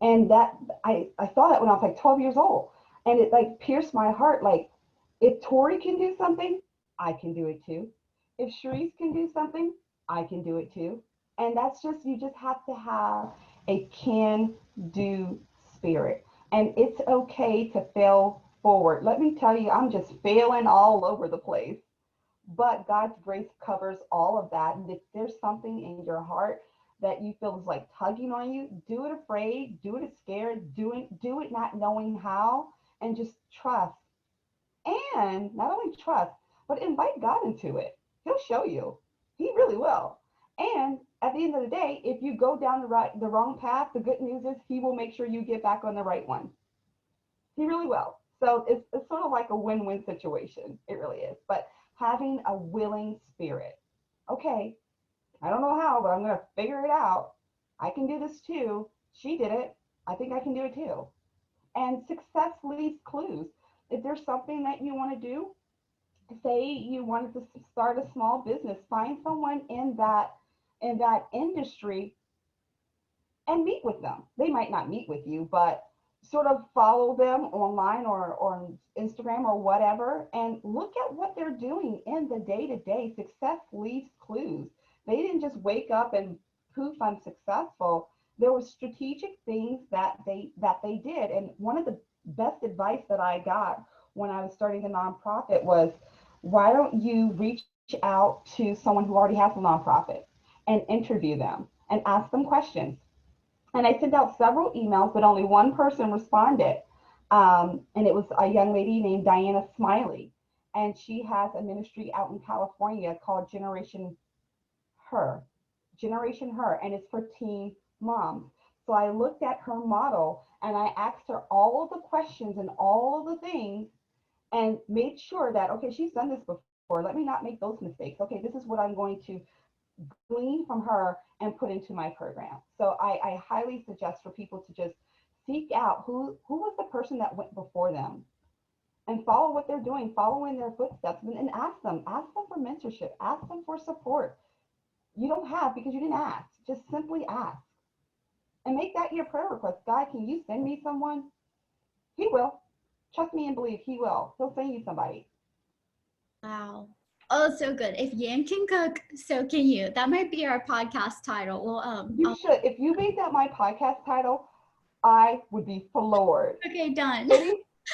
And that I saw that when I was like 12 years old. And it like pierced my heart. Like, if Tori can do something, I can do it too. If Sherise can do something, I can do it too. And that's just, you just have to have a can do spirit. And it's okay to fail forward. Let me tell you, I'm just failing all over the place. But God's grace covers all of that. And if there's something in your heart that you feel is like tugging on you, do it afraid, do it scared, do it not knowing how, and just trust. And not only trust, but invite God into it. He'll show you. He really will. And at the end of the day, if you go down the wrong path, the good news is he will make sure you get back on the right one. He really will. So it's sort of like a win-win situation. It really is. But having a willing spirit. Okay, I don't know how, but I'm going to figure it out. I can do this too. She did it. I think I can do it too. And success leaves clues. If there's something that you want to do, say you wanted to start a small business, find someone in that industry and meet with them. They might not meet with you, but sort of follow them online or on Instagram or whatever, and look at what they're doing in the day-to-day. Success leaves clues. They didn't just wake up and poof, I'm successful. There were strategic things that they did. And one of the best advice that I got when I was starting the nonprofit was, why don't you reach out to someone who already has a nonprofit and interview them and ask them questions? And I sent out several emails, but only one person responded. And it was a young lady named Diana Smiley. And she has a ministry out in California called Her, Generation Her, and it's for teen moms. So I looked at her model and I asked her all of the questions and all of the things and made sure that, okay, she's done this before. Let me not make those mistakes. Okay, this is what I'm going to glean from her and put into my program. So I highly suggest for people to just seek out who was the person that went before them and follow what they're doing, follow in their footsteps, and ask them for mentorship, ask them for support. You don't have because you didn't ask. Just simply ask. And make that your prayer request. God, can you send me someone? He will. Trust me and believe, he will. He'll send you somebody. Wow. Oh, so good. If Yan can cook, so can you. That might be our podcast title. Well, you should. If you made that my podcast title, I would be floored. Okay, done.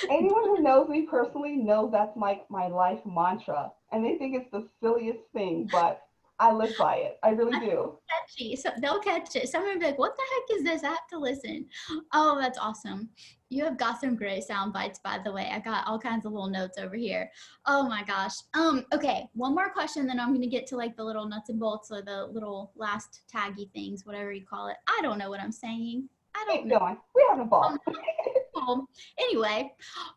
Anyone who knows me personally knows that's my life mantra. And they think it's the silliest thing, but I live by it. I really do. Catchy. So they'll catch it. Someone will be like, what the heck is this? I have to listen. Oh, that's awesome. You have got some great sound bites, by the way. I got all kinds of little notes over here. Oh my gosh. Okay, one more question, then I'm gonna get to like the little nuts and bolts or the little last taggy things, whatever you call it. I don't know what I'm saying. I don't know. Going. We're having a ball. Anyway,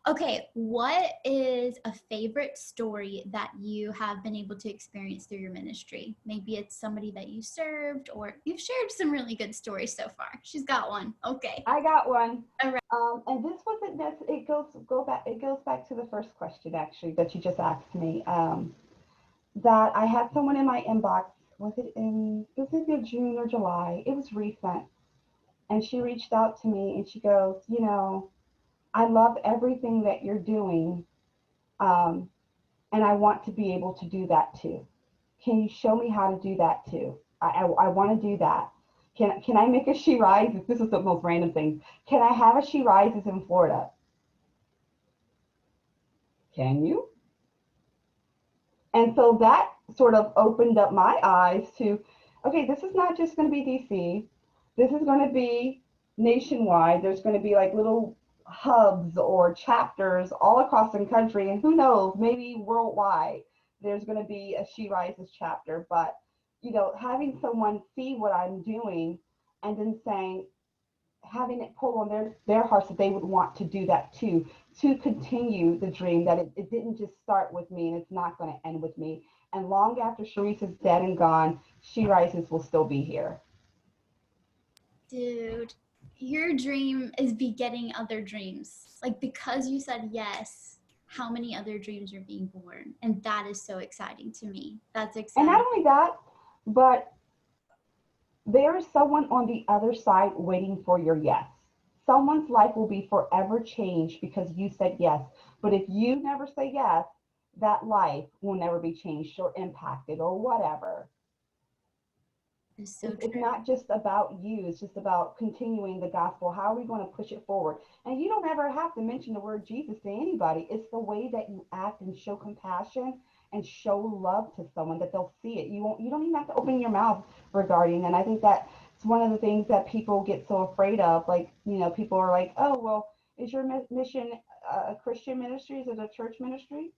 okay, what is a favorite story that you have been able to experience through your ministry? Maybe it's somebody that you served, or you've shared some really good stories so far. She's got one. Okay. I got one. All right. And this wasn't it goes back to the first question actually that you just asked me. That I had someone in my inbox, was it in June or July? It was recent. And she reached out to me and she goes, I love everything that you're doing. And I want to be able to do that too. Can you show me how to do that too? I want to do that. Can I make a Sherise? This is the most random thing. Can I have a Sherise in Florida? Can you? And so that sort of opened up my eyes to, okay, this is not just going to be DC. This is going to be nationwide. There's going to be like little hubs or chapters all across the country, and who knows, maybe worldwide there's going to be a Sherise's chapter. But having someone see what I'm doing and then saying, having it pull on their hearts that they would want to do that too, to continue the dream, that it didn't just start with me and it's not going to end with me, and long after Sherise is dead and gone, Sherise's will still be here. Dude, your dream is begetting other dreams. Like, because you said yes, how many other dreams are being born? And that is so exciting to me. That's exciting. And not only that, but there is someone on the other side waiting for your yes. Someone's life will be forever changed because you said yes. But if you never say yes, that life will never be changed or impacted or whatever. It's not just about you. It's just about continuing the gospel. How are we going to push it forward? And you don't ever have to mention the word Jesus to anybody. It's the way that you act and show compassion and show love to someone that they'll see it. You don't even have to open your mouth regarding. And I think that's one of the things that people get so afraid of. Like, people are like, oh, well, is your mission a Christian ministry? Is it a church ministry?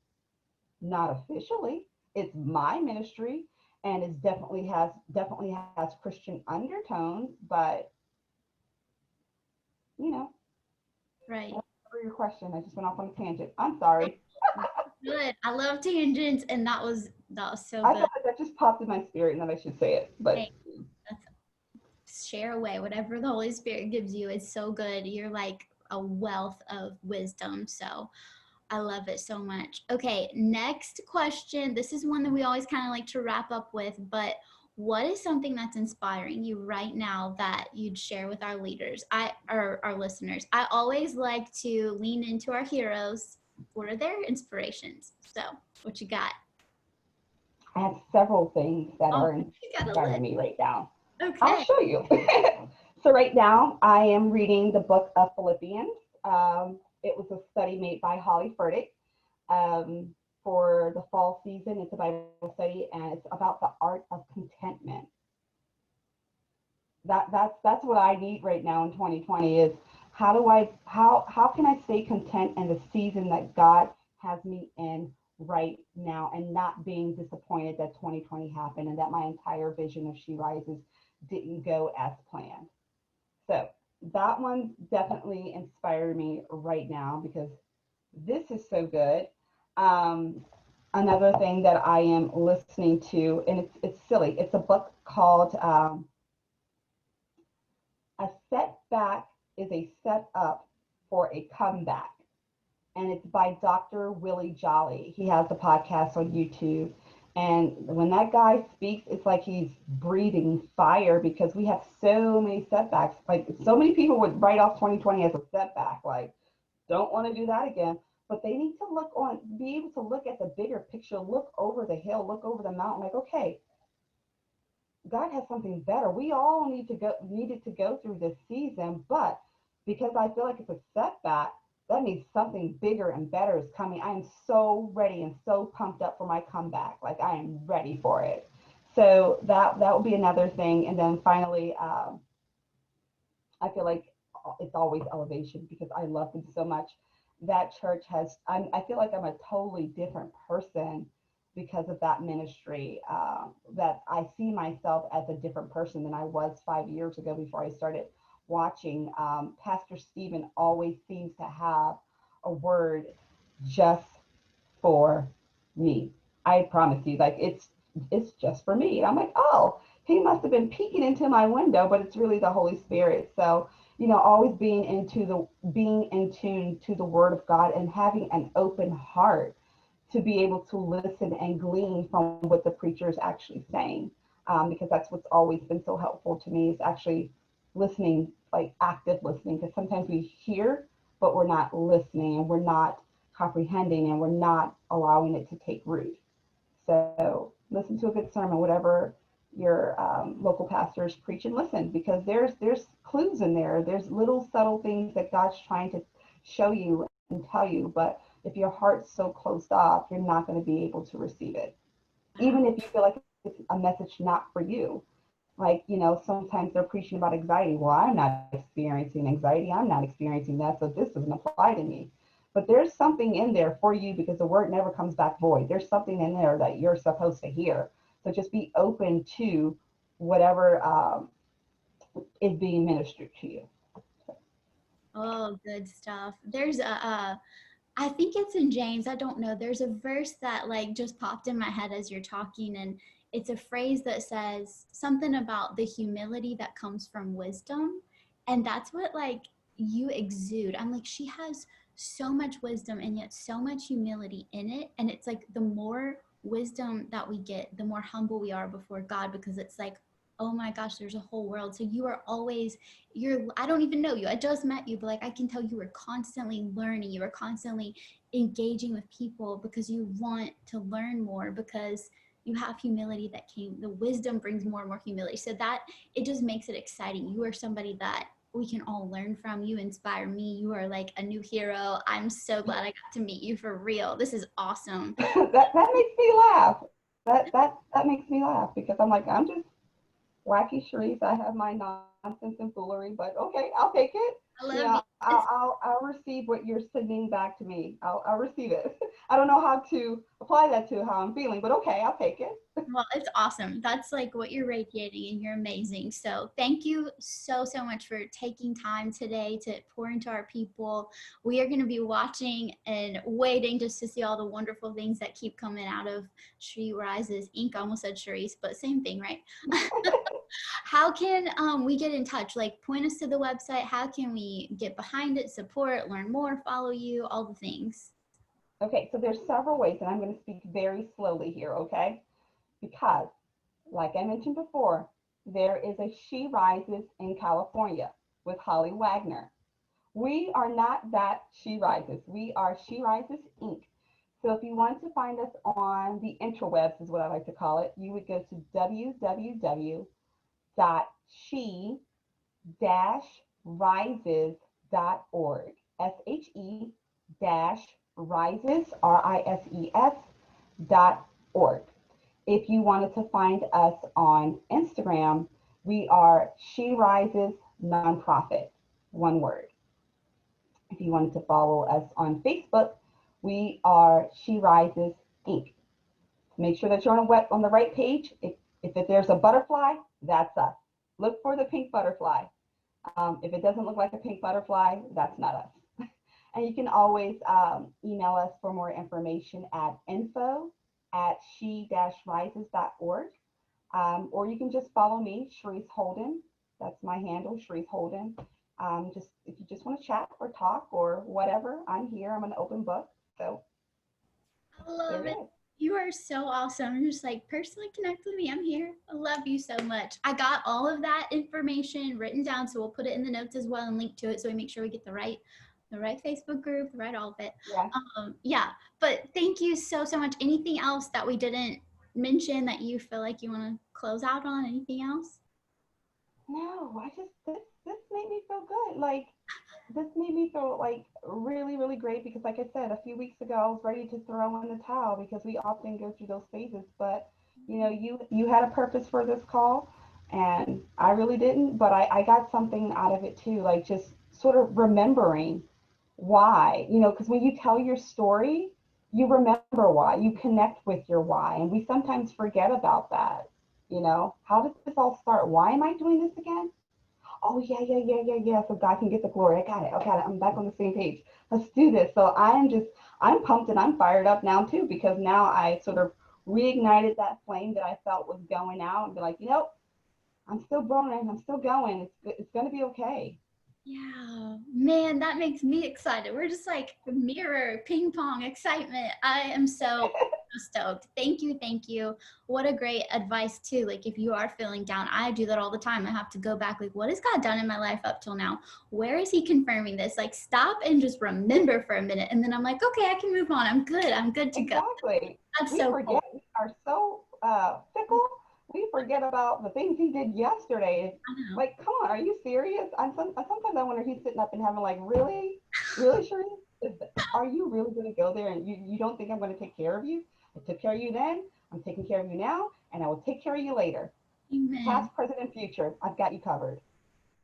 Not officially. It's my ministry, and it definitely has Christian undertones, but you know, Right. for your question, I just went off on a tangent. I'm sorry. Good. I love tangents, and that was so I good. thought that just popped in my spirit, and that I should say it. But Hey, let's share away whatever the Holy Spirit gives you. It's so good. You're like a wealth of wisdom. So I love it so much. Okay, next question. This is one that we always kind of like to wrap up with, but what is something that's inspiring you right now that you'd share with our leaders, or our listeners? I always like to lean into our heroes. What are their inspirations? So, what you got? I have several things that Oh, are you got a inspiring list. me right now. I'll Okay. show you. So right now, I am reading the book of Philippians. It was a study made by Holly Furtick um, for the fall season. It's a Bible study, and it's about the art of contentment. That's what I need right now in 2020 is how can I stay content in the season that God has me in right now, and not being disappointed that 2020 happened and that my entire vision of She Rises didn't go as planned. So that one definitely inspired me right now because this is so good. Um, Another thing that I am listening to, and it's silly. It's a book called "A Setback is a Setup for a Comeback," and it's by Dr. Willie Jolley. He has a podcast on YouTube. And when that guy speaks, it's like he's breathing fire because we have so many setbacks. Like so many people would write off 2020 as a setback. Like, don't want to do that again. But they need to be able to look at the bigger picture, look over the hill, look over the mountain. Like, okay, God has something better. We all needed to go through this season, but because I feel like it's a setback, that means something bigger and better is coming. I am so ready and so pumped up for my comeback. Like I am ready for it. So that will be another thing. And then finally, I feel like it's always elevation because I love them so much. That church I feel like I'm a totally different person because of that ministry. That I see myself as a different person than I was 5 years ago before I started watching. Pastor Stephen always seems to have a word just for me. I promise you, like it's just for me. And I'm like, oh, he must have been peeking into my window, but it's really the Holy Spirit. So, always being in tune to the Word of God and having an open heart to be able to listen and glean from what the preacher is actually saying. Because that's what's always been so helpful to me is actually listening, like active listening, because sometimes we hear, but we're not listening and we're not comprehending and we're not allowing it to take root. So listen to a good sermon, whatever your local pastor is preaching. Listen, because there's clues in there. There's little subtle things that God's trying to show you and tell you. But if your heart's so closed off, you're not going to be able to receive it. Even if you feel like it's a message not for you. Like, sometimes they're preaching about anxiety. Well, I'm not experiencing anxiety. I'm not experiencing that. So this doesn't apply to me. But there's something in there for you because the word never comes back void. There's something in there that you're supposed to hear. So just be open to whatever is being ministered to you. Oh, good stuff. There's I think it's in James. I don't know. There's a verse that like just popped in my head as you're talking, and it's a phrase that says something about the humility that comes from wisdom. And that's what like you exude. I'm like, she has so much wisdom and yet so much humility in it. And it's like the more wisdom that we get, the more humble we are before God because it's like, oh my gosh, there's a whole world. So you are always I don't even know you. I just met you, but like I can tell you were constantly learning. You were constantly engaging with people because you want to learn more because you have humility the wisdom brings more and more humility. So that it just makes it exciting. You are somebody that we can all learn from. You inspire me. You are like a new hero. I'm so glad I got to meet you for real. This is awesome. That makes me laugh. That makes me laugh because I'm just wacky Sherise. I have my nonsense and foolery, but okay, I'll take it. I love Yeah, you. It's I'll receive what you're sending back to me. I'll receive it. I don't know how to apply that to how I'm feeling, but okay, I'll take it. Well, it's awesome. That's like what you're radiating, and you're amazing. So thank you so, so much for taking time today to pour into our people. We are going to be watching and waiting just to see all the wonderful things that keep coming out of She Rises Inc. I almost said Sherise, but same thing, right? How can we get in touch? Like, point us to the website. How can we get behind it, support, learn more, follow you, all the things? Okay, so there's several ways, and I'm going to speak very slowly here, okay? Because, like I mentioned before, there is a She Rises in California with Holly Wagner. We are not that She Rises. We are She Rises Inc. So if you want to find us on the interwebs, is what I like to call it, you would go to www.she-rises.org. SHE-rises, RISES.org. If you wanted to find us on Instagram, we are She Rises Nonprofit, one word. If you wanted to follow us on Facebook, we are She Rises Inc. Make sure that you're on the right page. If there's a butterfly, that's us. Look for the pink butterfly. If it doesn't look like a pink butterfly, that's not us. And you can always email us for more information at info@she-rises.org. Or you can just follow me, Sherise Holden. That's my handle, Sherise Holden. Just if you just want to chat or talk or whatever, I'm here. I'm an open book. So I love there it it. is. You are so awesome. You're just like, personally connect with me. I'm here. I love you so much. I got all of that information written down, so we'll put it in the notes as well and link to it so we make sure we get the right Facebook group, the right all of it. Yeah. Yeah, but thank you so, so much. Anything else that we didn't mention that you feel like you want to close out on? Anything else? No, I just this made me feel good. Like this made me feel like really, really great because like I said, a few weeks ago I was ready to throw in the towel because we often go through those phases. But you had a purpose for this call and I really didn't, but I got something out of it too, like just sort of remembering why, because when you tell your story, you remember why, you connect with your why, and we sometimes forget about that. How did this all start? Why am I doing this again? Oh yeah, yeah, yeah, yeah, yeah. So God can get the glory. I got it. Okay, I'm back on the same page. Let's do this. So I'm pumped and I'm fired up now too because now I sort of reignited that flame that I felt was going out and be like, I'm still burning. I'm still going. It's going to be okay. Yeah, man, that makes me excited. We're just like mirror, ping pong, excitement. I am so stoked. Thank you, thank you. What a great advice too. Like if you are feeling down, I do that all the time. I have to go back, like, what has God done in my life up till now? Where is he confirming this? Like stop and just remember for a minute. And then I'm like, okay, I can move on. I'm good. I'm good to go. Exactly. That's We so cool. forget. We are so fickle. We forget about the things he did yesterday. I know. Like, come on, are you serious? Sometimes I wonder if he's sitting up and having like, really, really, Shireen? Are you really going to go there and you don't think I'm going to take care of you? I took care of you then. I'm taking care of you now, and I will take care of you later. Amen. Past, present, and future. I've got you covered.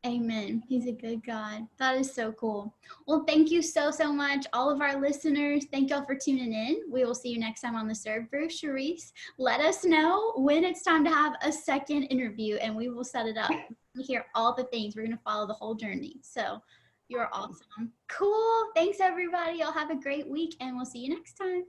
Amen. He's a good God. That is so cool. Well, thank you so, so much. All of our listeners, thank y'all for tuning in. We will see you next time on the Serve Brew. Sherise, let us know when it's time to have a second interview and we will set it up. We hear all the things. We're going to follow the whole journey. So you're awesome. Cool. Thanks, everybody. Y'all have a great week and we'll see you next time.